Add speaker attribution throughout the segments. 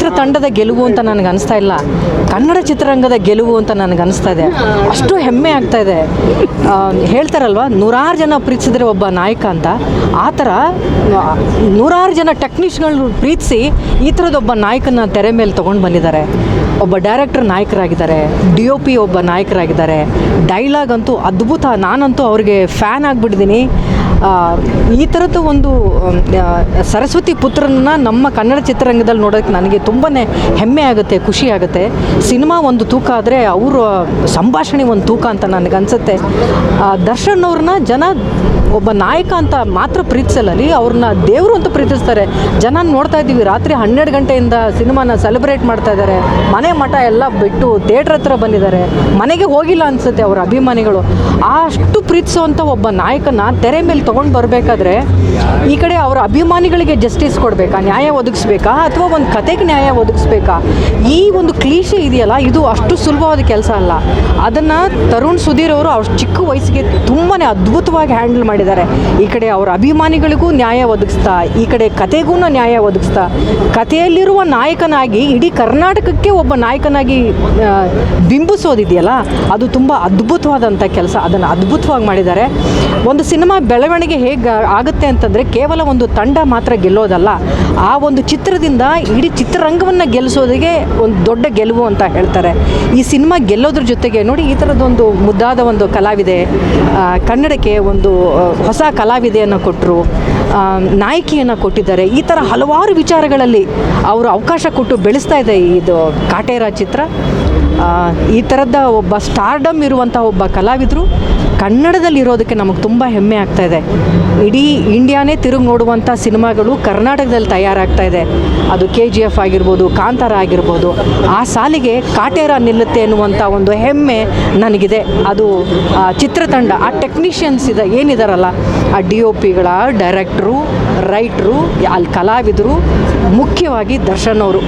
Speaker 1: ಚಿತ್ರತಂಡದ ಗೆಲುವು ಅಂತ ನನಗೆ ಅನಿಸ್ತಾ ಇಲ್ಲ, ಕನ್ನಡ ಚಿತ್ರರಂಗದ ಗೆಲುವು ಅಂತ ನನಗೆ ಅನಿಸ್ತಾ ಇದೆ. ಅಷ್ಟು ಹೆಮ್ಮೆ ಆಗ್ತಾ ಇದೆ. ಹೇಳ್ತಾರಲ್ವ, 100 ಜನ ಪ್ರೀತಿಸಿದ್ರೆ ಒಬ್ಬ ನಾಯಕ ಅಂತ, ಆ ಥರ 100 ಜನ ಟೆಕ್ನಿಷಿಯನ್ಗಳು ಪ್ರೀತಿಸಿ ಈ ಥರದೊಬ್ಬ ನಾಯಕನ ತೆರೆ ಮೇಲೆ ತೊಗೊಂಡು ಬಂದಿದ್ದಾರೆ. ಒಬ್ಬ ಡೈರೆಕ್ಟರ್ ನಾಯಕರಾಗಿದ್ದಾರೆ, DOP ಒಬ್ಬ ನಾಯಕರಾಗಿದ್ದಾರೆ. ಡೈಲಾಗ್ ಅಂತೂ ಅದ್ಭುತ. ನಾನಂತೂ ಅವ್ರಿಗೆ ಫ್ಯಾನ್ ಆಗಿಬಿಟ್ಟಿದ್ದೀನಿ. ಈ ಥರದ್ದು ಒಂದು ಸರಸ್ವತಿ ಪುತ್ರನ ನಮ್ಮ ಕನ್ನಡ ಚಿತ್ರರಂಗದಲ್ಲಿ ನೋಡೋಕ್ಕೆ ನನಗೆ ತುಂಬಾ ಹೆಮ್ಮೆ ಆಗುತ್ತೆ, ಖುಷಿ ಆಗುತ್ತೆ. ಸಿನಿಮಾ ಒಂದು ತೂಕ ಆದರೆ ಅವರ ಸಂಭಾಷಣೆ ಒಂದು ತೂಕ ಅಂತ ನನಗನ್ಸುತ್ತೆ. ದರ್ಶನ್ ಅವ್ರನ್ನ ಜನ ಒಬ್ಬ ನಾಯಕ ಅಂತ ಮಾತ್ರ ಪ್ರೀತಿಸಲ್ಲಲ್ಲಿ, ಅವ್ರನ್ನ ದೇವರು ಅಂತ ಪ್ರೀತಿಸ್ತಾರೆ. ಜನ ನೋಡ್ತಾ ಇದ್ದೀವಿ, ರಾತ್ರಿ 12 ಗಂಟೆಯಿಂದ ಸಿನಿಮಾನ ಸೆಲೆಬ್ರೇಟ್ ಮಾಡ್ತಾ ಇದ್ದಾರೆ. ಮನೆ ಮಠ ಎಲ್ಲ ಬಿಟ್ಟು ಥಿಯೇಟ್ರ್ ಹತ್ರ ಬಂದಿದ್ದಾರೆ. ಮನೆಗೆ ಹೋಗಿಲ್ಲ ಅನಿಸುತ್ತೆ ಅವರ ಅಭಿಮಾನಿಗಳು. ಅಷ್ಟು ಪ್ರೀತಿಸುವಂಥ ಒಬ್ಬ ನಾಯಕನ ತೆರೆ ಮೇಲೆ ತೊಗೊಂಡು ಬರಬೇಕಾದ್ರೆ ಈ ಕಡೆ ಅವರ ಅಭಿಮಾನಿಗಳಿಗೆ ಜಸ್ಟಿಸ್ ಕೊಡಬೇಕಾ, ನ್ಯಾಯ ಒದಗಿಸ್ಬೇಕಾ, ಅಥವಾ ಒಂದು ಕತೆಗೆ ನ್ಯಾಯ ಒದಗಿಸ್ಬೇಕಾ? ಈ ಒಂದು ಕ್ಲೀಶೆ ಇದೆಯಲ್ಲ, ಇದು ಅಷ್ಟು ಸುಲಭವಾದ ಕೆಲಸ ಅಲ್ಲ. ಅದನ್ನು ತರುಣ್ ಸುಧೀರ್ ಅವರು ಅವ್ರ ಚಿಕ್ಕ ವಯಸ್ಸಿಗೆ ತುಂಬಾ ಅದ್ಭುತವಾಗಿ ಹ್ಯಾಂಡಲ್ ಮಾಡಿದ್ದಾರೆ. ಈ ಕಡೆ ಅವರ ಅಭಿಮಾನಿಗಳಿಗೂ ನ್ಯಾಯ ಒದಗಿಸ್ತಾ, ಈ ಕಡೆ ಕತೆಗೂ ನ್ಯಾಯ ಒದಗಿಸ್ತಾ, ಕಥೆಯಲ್ಲಿರುವ ನಾಯಕನಾಗಿ ಇಡೀ ಕರ್ನಾಟಕಕ್ಕೆ ಒಬ್ಬ ನಾಯಕನಾಗಿ ಬಿಂಬಿಸೋದಿದೆಯಲ್ಲ, ಅದು ತುಂಬ ಅದ್ಭುತವಾದಂಥ ಕೆಲಸ. ಅದನ್ನು ಅದ್ಭುತವಾಗಿ ಮಾಡಿದ್ದಾರೆ. ಒಂದು ಸಿನಿಮಾ ಬೆಳವಣಿಗೆ ಹೇಗೆ ಆಗುತ್ತೆ ಅಂತಂದರೆ ಕೇವಲ ಒಂದು ತಂಡ ಮಾತ್ರ ಗೆಲ್ಲೋದಲ್ಲ, ಆ ಒಂದು ಚಿತ್ರದಿಂದ ಇಡೀ ಚಿತ್ರರಂಗವನ್ನು ಗೆಲ್ಲಿಸೋದಿಗೆ ಒಂದು ದೊಡ್ಡ ಗೆಲುವು ಅಂತ ಹೇಳ್ತಾರೆ. ಈ ಸಿನಿಮಾ ಗೆಲ್ಲೋದ್ರ ಜೊತೆಗೆ ನೋಡಿ, ಈ ಥರದ್ದೊಂದು ಮುದ್ದಾದ ಒಂದು ಕಲಾವಿದೆ, ಕನ್ನಡಕ್ಕೆ ಒಂದು ಹೊಸ ಕಲಾವಿದೆಯನ್ನು ಕೊಟ್ಟರು, ನಾಯಕಿಯನ್ನು ಕೊಟ್ಟಿದ್ದಾರೆ. ಈ ಥರ ಹಲವಾರು ವಿಚಾರಗಳಲ್ಲಿ ಅವರು ಅವಕಾಶ ಕೊಟ್ಟು ಬೆಳೆಸ್ತಾ ಇದೆ ಇದು ಕಾಟೇರ ಚಿತ್ರ. ಈ ಥರದ ಒಬ್ಬ ಸ್ಟಾರ್ಡಮ್ ಇರುವಂಥ ಒಬ್ಬ ಕಲಾವಿದರು ಕನ್ನಡದಲ್ಲಿ ಇರೋದಕ್ಕೆ ನಮಗೆ ತುಂಬ ಹೆಮ್ಮೆ ಆಗ್ತಾ ಇದೆ. ಇಡೀ ಇಂಡಿಯಾನೇ ತಿರುಗಿ ನೋಡುವಂಥ ಸಿನಿಮಾಗಳು ಕರ್ನಾಟಕದಲ್ಲಿ ತಯಾರಾಗ್ತಾ ಇದೆ. ಅದು KGF ಆಗಿರ್ಬೋದು, ಕಾಂತಾರ ಆಗಿರ್ಬೋದು. ಆ ಸಾಲಿಗೆ ಕಾಟೇರ ನಿಲ್ಲುತ್ತೆ ಅನ್ನುವಂಥ ಒಂದು ಹೆಮ್ಮೆ ನನಗಿದೆ. ಅದು ಚಿತ್ರತಂಡ, ಆ ಟೆಕ್ನಿಷಿಯನ್ಸ್ ಏನಿದಾರಲ್ಲ, ಆ DOPಗಳ, ಡೈರೆಕ್ಟ್ರು, ರೈಟ್ರು, ಅಲ್ಲಿ ಕಲಾವಿದರು, ಮುಖ್ಯವಾಗಿ ದರ್ಶನ್ ಅವರು.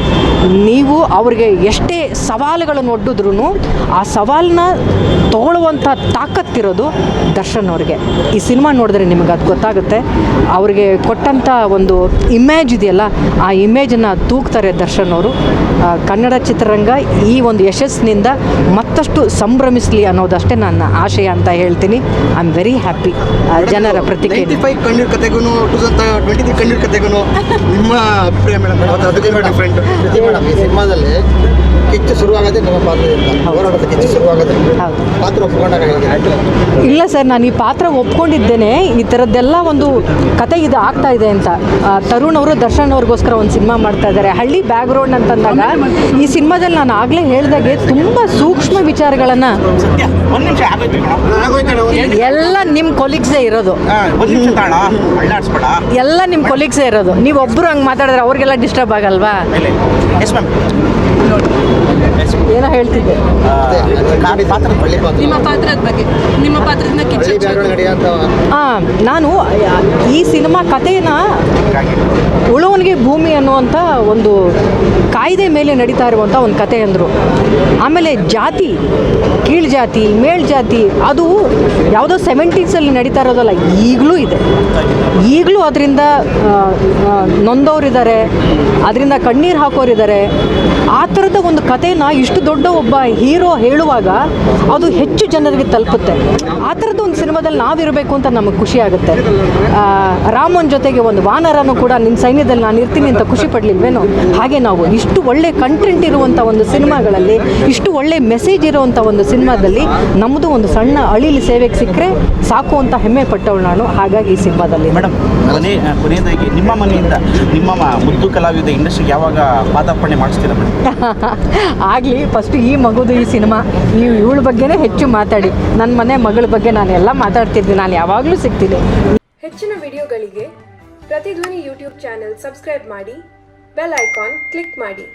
Speaker 1: ನೀವು ಅವ್ರಿಗೆ ಎಷ್ಟೇ ಸವಾಲುಗಳನ್ನು ಒಡ್ಡಿದ್ರೂ ಆ ಸವಾಲನ್ನ ತಗೊಳ್ಳುವಂಥ ತಾಕತ್ತಿರೋದು ದರ್ಶನ್ ಅವ್ರಿಗೆ. ಈ ಸಿನಿಮಾ ನೋಡಿದ್ರೆ ನಿಮಗೆ ಅದು ಗೊತ್ತಾಗುತ್ತೆ. ಅವ್ರಿಗೆ ಕೊಟ್ಟಂಥ ಒಂದು ಇಮೇಜ್ ಇದೆಯಲ್ಲ, ಆ ಇಮೇಜನ್ನು ತೂಗ್ತಾರೆ ದರ್ಶನ್ ಅವರು. ಕನ್ನಡ ಚಿತ್ರರಂಗ ಈ ಒಂದು ಯಶಸ್ಸಿನಿಂದ ಮತ್ತಷ್ಟು ಸಂಭ್ರಮಿಸಲಿ ಅನ್ನೋದಷ್ಟೇ ನನ್ನ ಆಶಯ ಅಂತ ಹೇಳ್ತೀನಿ. I am very happy. ಜನರ ಪ್ರತಿಕ್ರಿಯೆ
Speaker 2: ಕಣ್ಣೀರ್ ಕತೆಗೂ 2023 ಕಣ್ಣೀರ್ ಕತೆಗೂ ನಿಮ್ಮ ಅಭಿಪ್ರಾಯ ಮೇಡಮ್? ಈ ಸಿನಿಮಾದಲ್ಲಿ ಕಿಚ್ಚು ಶುರುವಾಗದೆ ನಿಮ್ಮ ಪಾತ್ರದಿಂದ, ಹೋರಾಟದ ಕಿಚ್ಚು ಶುರುವಾಗದೆ ಪಾತ್ರ ಒಪ್ಕೊಂಡಾಗ
Speaker 1: ಇಲ್ಲ ಸರ್, ನಾನು ಈ ಪಾತ್ರ ಒಪ್ಕೊಂಡಿದ್ದೇನೆ. ಈ ಥರದ್ದೆಲ್ಲ ಒಂದು ಕತೆ ಇದು ಆಗ್ತಾ ಇದೆ ಅಂತ. ತರುಣ್ ಅವರು ದರ್ಶನ್ ಅವ್ರಿಗೋಸ್ಕರ ಒಂದು ಸಿನಿಮಾ ಮಾಡ್ತಾ ಇದ್ದಾರೆ, ಹಳ್ಳಿ ಬ್ಯಾಕ್ಗ್ರೌಂಡ್ ಅಂತಂದಾಗ. ಈ ಸಿನಿಮಾದಲ್ಲಿ ನಾನು ಆಗಲೇ ಹೇಳಿದಾಗೆ ತುಂಬ ಸೂಕ್ಷ್ಮ ವಿಚಾರಗಳನ್ನು ಎಲ್ಲ ನಿಮ್ಮ ಕೊಲೀಗ್ಸೇ ಇರೋದು, ಎಲ್ಲ ನಿಮ್ಮ ಕೊಲೀಗ್ಸೇ ಇರೋದು. ನೀವೊಬ್ಬರು ಹಂಗೆ ಮಾತಾಡಿದ್ರೆ ಅವ್ರಿಗೆಲ್ಲ ಡಿಸ್ಟರ್ಬ್ ಆಗಲ್ವಾ? ಏನೋ ಹೇಳ್ತಿದ್ದೆ
Speaker 3: ನಿಮ್ಮ ಪಾತ್ರದ ಬಗ್ಗೆ, ನಿಮ್ಮ ಪಾತ್ರದಿಂದ
Speaker 1: ನಾನು ಈ ಸಿನಿಮಾ ಕಥೆನ ಉಳುವನಿಗೆ ಭೂಮಿ ಅನ್ನುವಂಥ ಒಂದು ಕಾಯ್ದೆ ಮೇಲೆ ನಡೀತಾ ಇರುವಂಥ ಒಂದು ಕತೆ ಅಂದರು. ಆಮೇಲೆ ಜಾತಿ, ಕೀಳು ಜಾತಿ, ಮೇಲ್ ಜಾತಿ, ಅದು ಯಾವುದೋ 70s ನಡೀತಾ ಇರೋದಲ್ಲ, ಈಗಲೂ ಇದೆ. ಈಗಲೂ ಅದರಿಂದ ನೊಂದವರಿದ್ದಾರೆ, ಅದರಿಂದ ಕಣ್ಣೀರು ಹಾಕೋರಿದ್ದಾರೆ. ಆ ಥರದ ಒಂದು ಕಥೆನ ಇಷ್ಟು ದೊಡ್ಡ ಒಬ್ಬ ಹೀರೋ ಹೇಳುವಾಗ ಅದು ಹೆಚ್ಚು ಜನರಿಗೆ ತಲುಪುತ್ತೆ. ಆ ಥರದ್ದು ಒಂದು ಸಿನಿಮಾದಲ್ಲಿ ನಾವಿರಬೇಕು ಅಂತ ನಮಗೆ ಖುಷಿ ಆಗುತ್ತೆ. ರಾಮನ್ ಜೊತೆಗೆ ಒಂದು ವಾನರನು ಕೂಡ ನಿನ್ನ ಸೈನ್ಯದಲ್ಲಿ ನಾನು ಇರ್ತೀನಿ ಅಂತ ಖುಷಿ ಪಡಲಿಲ್ವೇನೋ? ಹಾಗೆ ನಾವು ಇಷ್ಟು ಒಳ್ಳೆ ಕಂಟೆಂಟ್ ಇರುವಂಥ ಒಂದು ಸಿನಿಮಾಗಳಲ್ಲಿ, ಇಷ್ಟು ಒಳ್ಳೆ ಮೆಸೇಜ್ ಇರುವಂಥ ಒಂದು ಸಿನಿಮಾದಲ್ಲಿ ನಮ್ಮದು ಒಂದು ಸಣ್ಣ ಅಳಿಲಿ ಸೇವೆಗೆ ಸಿಕ್ಕರೆ ಸಾಕು ಅಂತ ಹೆಮ್ಮೆ ಪಟ್ಟವಳು ನಾನು. ಹಾಗಾಗಿ ಈ ಸಿನಿಮಾದಲ್ಲಿ
Speaker 4: ಮೇಡಮ್, ಕೊನೆಯದಾಗಿ ನಿಮ್ಮ ಮನೆಯಿಂದ ನಿಮ್ಮ ಮುದ್ದು ಕಲಾವಿದ ಇಂಡಸ್ಟ್ರಿಗೆ ಯಾವಾಗ ಪಾದಾರ್ಪಣೆ ಮಾಡಿಸ್ತೀರಾ ಮೇಡಮ್?
Speaker 1: ಆಗಲಿ, ಫಸ್ಟು ಈ ಮಗುದು ಈ ಸಿನಿಮಾ, ನೀವು ಇವಳ ಬಗ್ಗೆನೇ ಹೆಚ್ಚು ಮಾತಾಡಿ. ನನ್ನ ಮನೆ ಮಗಳ ಬಗ್ಗೆ ನಾನು ಎಲ್ಲ ಮಾತಾಡ್ತಿದ್ದೀನಿ, ನಾನು ಯಾವಾಗಲೂ ಸಿಗ್ತೀನಿ.
Speaker 5: ಹೆಚ್ಚಿನ ವಿಡಿಯೋಗಳಿಗೆ ಪ್ರತಿಧ್ವನಿ ಯೂಟ್ಯೂಬ್ ಚಾನೆಲ್ ಸಬ್ಸ್ಕ್ರೈಬ್ ಮಾಡಿ, ಬೆಲ್ ಐಕಾನ್ ಕ್ಲಿಕ್ ಮಾಡಿ.